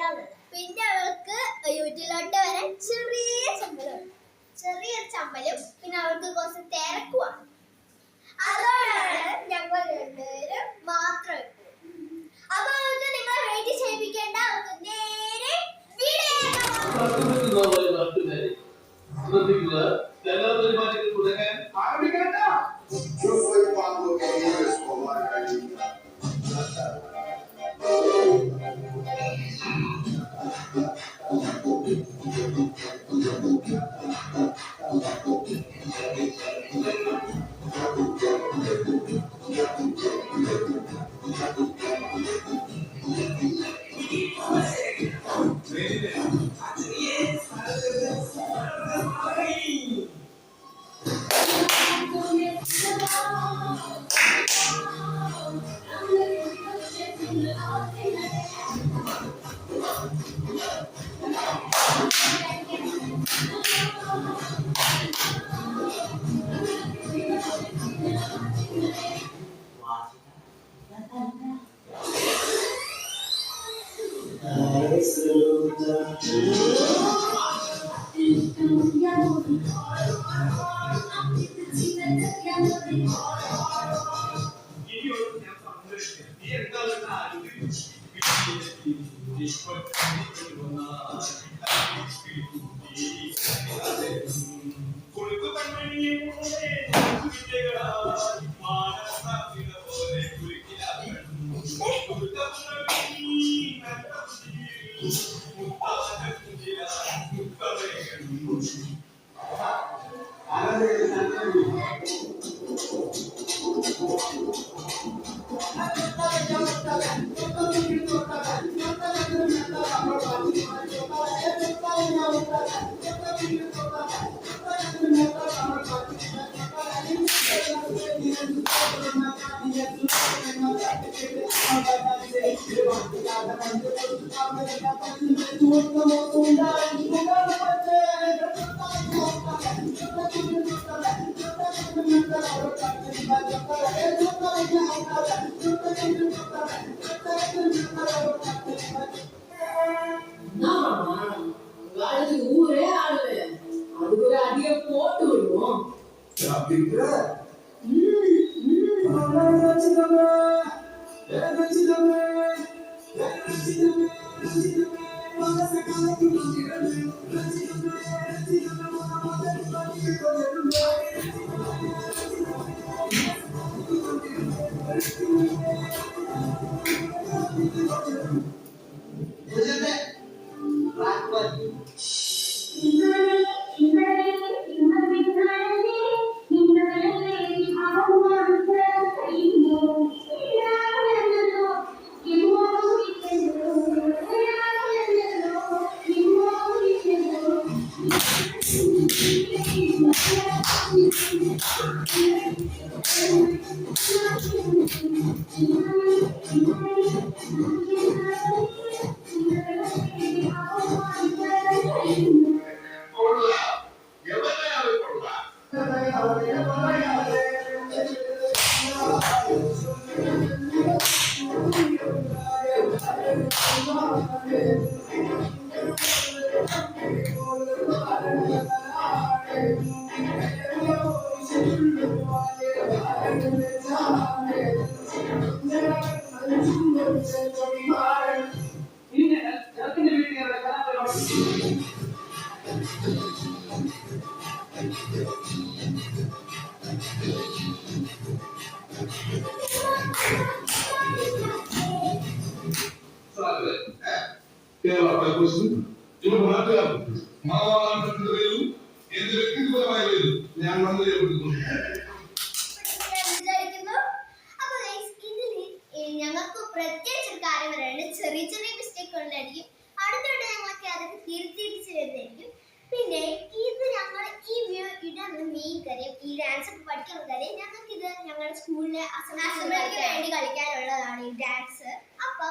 അറിയാവുന്നത്. പിന്നെ അവൾക്ക് യൂട്യൂബിലോട്ട് വരാൻ ചെറിയൊരു ചമ്മലും പിന്നെ അവൾക്ക് കുറച്ച് തിരക്കുവാണ്. അതോടാണ് ഞങ്ങൾ രണ്ടുപേരും മാത്രം. അപ്പൊ അവർക്ക് നിങ്ങളെ വെയിറ്റ് ചെയ്യിപ്പിക്കേണ്ട, അവർക്ക് നേരെ ஊரே ஆடுவே அதுக்கு ஒரு அதிக போட்டு விடுவோம். ഞാൻ വന്നു ഞങ്ങൾക്ക് പ്രത്യേകിച്ച് ഒരു കാര്യം പറയാനുണ്ട്. ചെറിയ ചെറിയ മിസ്റ്റേക്ക് ഉണ്ടായിരിക്കും. അടുത്തോട്ട് ഞങ്ങളൊക്കെ അതൊക്കെ തിരിച്ച് വരുന്നതായിരിക്കും. പിന്നെ ഇത് ഞങ്ങൾ ഈ ഇടാൻ മെയിൻ കാര്യം, ഈ ഡാൻസ് ഒക്കെ പഠിക്കാൻ കാര്യം, ഞങ്ങൾക്ക് ഇത് ഞങ്ങളുടെ സ്കൂളിലെ അസംബ്ലിക്ക് വേണ്ടി കളിക്കാനുള്ളതാണ് ഈ ഡാൻസ്. അപ്പൊ